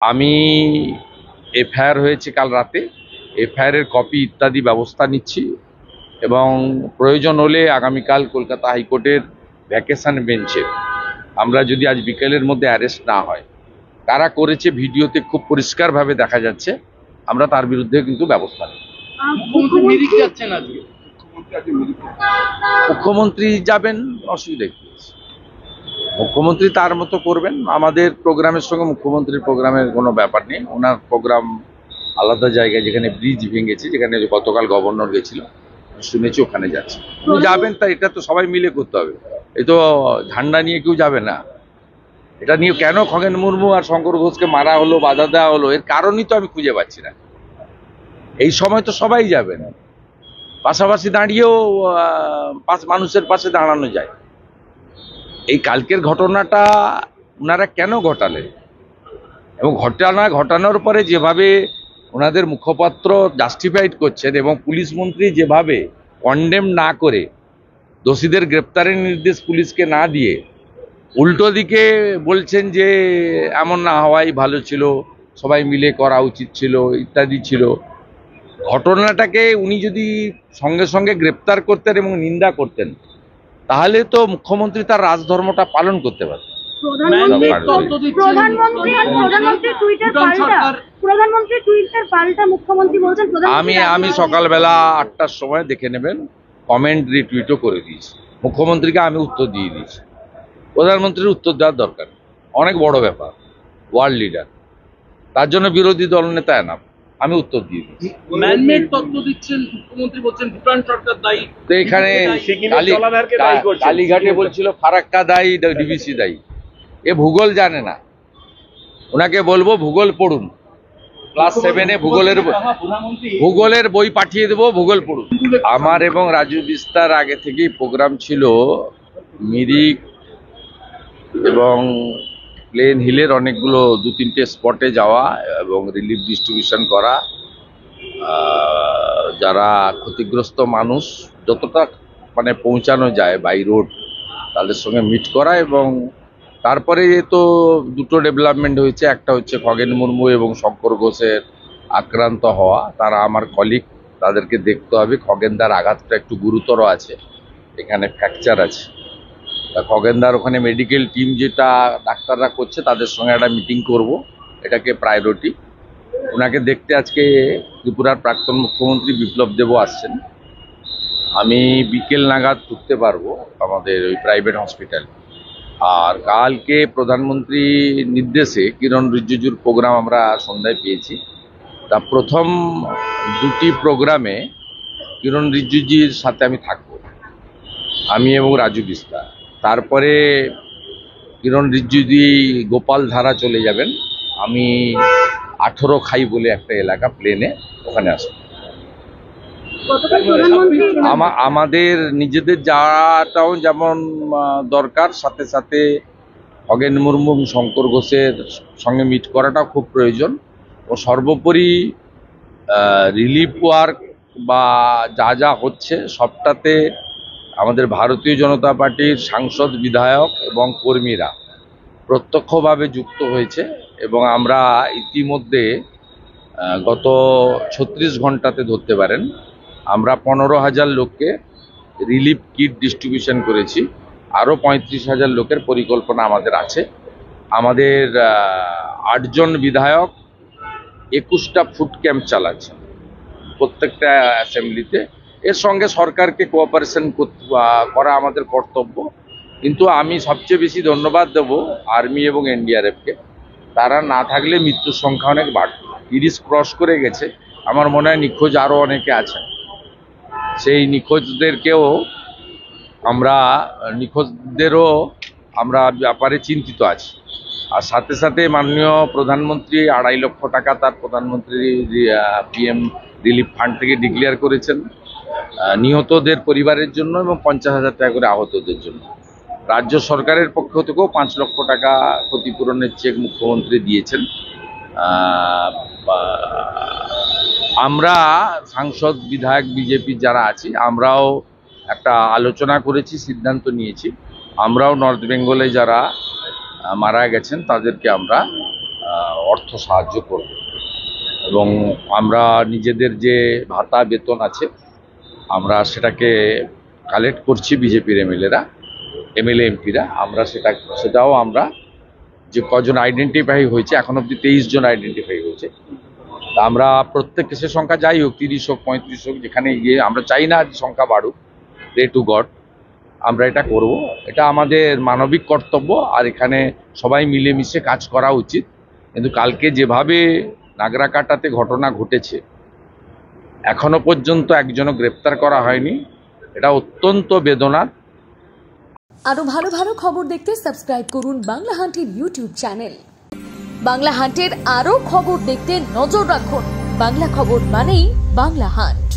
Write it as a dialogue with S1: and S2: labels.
S1: আমি এফআইআর হয়েছে কাল রাতে, এফআইআর এর কপি ইত্যাদি ব্যবস্থা নিচ্ছি এবং প্রয়োজন হলে আগামীকাল কলকাতা হাইকোর্টের ভ্যাকেশন বেঞ্চে আমরা যদি আজ বিকেলের মধ্যে অ্যারেস্ট না হয়, কারা করেছে ভিডিওতে খুব পরিষ্কারভাবে দেখা যাচ্ছে, আমরা তার বিরুদ্ধে কিন্তু ব্যবস্থা নেব। মুখ্যমন্ত্রী যাবেন, অসুবিধা কি? মুখ্যমন্ত্রী তার মতো করবেন, আমাদের প্রোগ্রামের সঙ্গে মুখ্যমন্ত্রীর প্রোগ্রামের কোনো ব্যাপার নেই। ওনার প্রোগ্রাম আলাদা জায়গায়, যেখানে ব্রিজ ভেঙেছে, যেখানে গতকাল গভর্নর গেছিল, শুনেছি ওখানে যাচ্ছে। উনি যাবেন, তা এটা তো সবাই মিলে করতে হবে। এই তো ঝান্ডা নিয়ে কেউ যাবে না। এটা নিয়ে কেন খগেন মুর্মু আর শঙ্কর ঘোষকে মারা হলো, বাধা দেওয়া হলো, এর কারণই তো আমি খুঁজে পাচ্ছি না। এই সময় তো সবাই যাবেন, পাশাপাশি দাঁড়িয়েও মানুষের পাশে দাঁড়ানো যায়। এই কালকের ঘটনাটা ওনারা কেন ঘটালেন এবং ঘটানোর পরে যেভাবে ওনাদের মুখপাত্র জাস্টিফাইড করছেন এবং পুলিশ মন্ত্রী যেভাবে কন্ডেম না করে দোষীদের গ্রেপ্তারের নির্দেশ পুলিশকে না দিয়ে উল্টো দিকে বলছেন যে এমন না হওয়াই ভালো ছিল, সবাই মিলে করা উচিত ছিল ইত্যাদি ছিল। ঘটনাটাকে উনি যদি সঙ্গে সঙ্গে গ্রেপ্তার করতেন এবং নিন্দা করতেন, তাহলে তো মুখ্যমন্ত্রী তার রাজধর্মটা পালন করতে পারতেন। আমি সকালবেলা 8টার সময় দেখে নেবেন, কমেন্ট রিটুইটও করে দিয়েছি। মুখ্যমন্ত্রীকে আমি উত্তর দিয়ে দিয়েছি, প্রধানমন্ত্রীর উত্তর দেওয়ার দরকার, অনেক বড় ব্যাপার, ওয়ার্ল্ড লিডার, তার জন্য বিরোধী দল নেতা এনাফ। আমি উত্তর দিয়ে দিচ্ছি। এখানে কালীঘাটে বলছিল ফারাক্কা দায়ী, ডিবিসি দায়ী। এ ভূগোল জানে না, ওনাকে বলবো ভূগোল পড়ুন, ক্লাস 7-এ ভূগোলের বই পাঠিয়ে দেবো, ভূগোল পড়ুন। আমার এবং রাজু বিস্তার আগে থেকেই প্রোগ্রাম ছিল মিরিক এবং প্লেন হিলের অনেকগুলো 2-3টে স্পটে যাওয়া এবং রিলিফ ডিস্ট্রিবিউশন করা, যারা ক্ষতিগ্রস্ত মানুষ যতটা পৌঁছানো যায় বাই রোড তাদের সঙ্গে মিট করা। এবং তারপরে তো দুটো ডেভেলপমেন্ট হয়েছে, একটা হচ্ছে খগেন মুর্মু এবং শঙ্কর ঘোষের আক্রান্ত হওয়া, তারা আমার কলিগ, তাদেরকে দেখতে হবে। খগেনদার আঘাতটা একটু গুরুতর আছে, এখানে ফ্র্যাকচার আছে। খগেনদার ওখানে মেডিকেল টিম যেটা ডাক্তাররা করছে তাদের সঙ্গে একটা মিটিং করব, এটাকে প্রায়োরিটি। ওনাকে দেখতে আজকে ত্রিপুরার প্রাক্তন মুখ্যমন্ত্রী বিপ্লব দেবও আসছেন। আমি বিকেল নাগাদ ঢুকতে পারবো আমাদের ওই প্রাইভেট হসপিটাল। আর কালকে প্রধানমন্ত্রী নির্দেশে কিরণ রিজিজুর প্রোগ্রাম আমরা সন্ধ্যায় পেয়েছি, তা প্রথম 2টি প্রোগ্রামে কিরণ রিজিজুর সাথে আমি থাকবো, আমি এবং রাজু বিস্তার। তারপরে কিরণ রিজিজু গোপাল ধারা চলে যাবেন, আমি 18 খাই বলে একটা এলাকা প্লেনে, ওখানে আসবো। আমাদের নিজেদের যাওয়াটাও যেমন দরকার, সাথে সাথে খগেন মুর্মু এবং শঙ্কর ঘোষের সঙ্গে মিট করাটাও খুব প্রয়োজন। ও সর্বোপরি রিলিফ ওয়ার্ক বা যা যা হচ্ছে সবটাতে আমাদের ভারতীয় জনতা পার্টির সাংসদ, বিধায়ক এবং কর্মীরা প্রত্যক্ষভাবে যুক্ত হয়েছে এবং আমরা ইতিমধ্যে গত 36 ঘন্টাতে ধরতে পারেন আমরা 15,000 লোককে রিলিফ কিট ডিস্ট্রিবিউশন করেছি। আরও 35,000 লোকের পরিকল্পনা আমাদের আছে। আমাদের 8 জন বিধায়ক 21টা ফুড ক্যাম্প চালাচ্ছে প্রত্যেকটা অ্যাসেম্বলিতে। এর সঙ্গে সরকারকে কোঅপারেশন করা আমাদের কর্তব্য। কিন্তু আমি সবচেয়ে বেশি ধন্যবাদ দেব আর্মি এবং এনডিআরএফকে। তারা না থাকলে মৃত্যুর সংখ্যা অনেক বাড়ত। 30 ক্রস করে গেছে, আমার মনে হয় নিখোঁজ আরও অনেকে আছেন। সেই নিখোঁজদেরকেও নিখোঁজদেরও আমরা ব্যাপারে চিন্তিত আছি। আর সাথে সাথে মাননীয় প্রধানমন্ত্রী 2.5 লক্ষ টাকা তার প্রধানমন্ত্রী পিএম রিলিফ ফান্ড থেকে ডিক্লেয়ার করেছেন নিহতদের পরিবারের জন্য এবং 50,000 টাকা করে আহতদের জন্য। রাজ্য সরকারের পক্ষ থেকেও 5 লক্ষ টাকা ক্ষতিপূরণের চেক মুখ্যমন্ত্রী দিয়েছেন। আমরা সাংসদ, বিধায়ক, বিজেপি যারা আছি, আমরাও একটা আলোচনা করেছি, সিদ্ধান্ত নিয়েছি। আমরাও নর্থ বেঙ্গলে যারা মারা গেছেন তাদেরকে আমরা অর্থ সাহায্য করব এবং আমরা নিজেদের যে ভাতা বেতন আছে আমরা সেটাকে কালেক্ট করছি বিজেপির এমএলএ এমপিরা আমরা সেটাও আমরা যে কজন আইডেন্টিফাই হয়েছে এখন অব্দি 23 জন আইডেন্টিফাই হয়েছে। তা আমরা প্রত্যেক কেসের সংখ্যা যাই হোক 30 হোক 35 হোক যেখানে গিয়ে আমরা চাই না সংখ্যা বাড়ুক, প্রে টু গড আমরা এটা করব। এটা আমাদের মানবিক কর্তব্য আর এখানে সবাই মিলেমিশে কাজ করা উচিত। কিন্তু কালকে যেভাবে নাগরাকাটাতে ঘটনা ঘটেছে এখনো পর্যন্ত একজনও গ্রেপ্তার করা হয়নি, এটা অত্যন্ত বেদনার।
S2: আরো ভালো ভালো খবর দেখতে সাবস্ক্রাইব করুন বাংলা হান্টের ইউটিউব চ্যানেল। বাংলা হান্টের আরো খবর দেখতে নজর রাখুন। বাংলা খবর মানেই বাংলা হান্ট।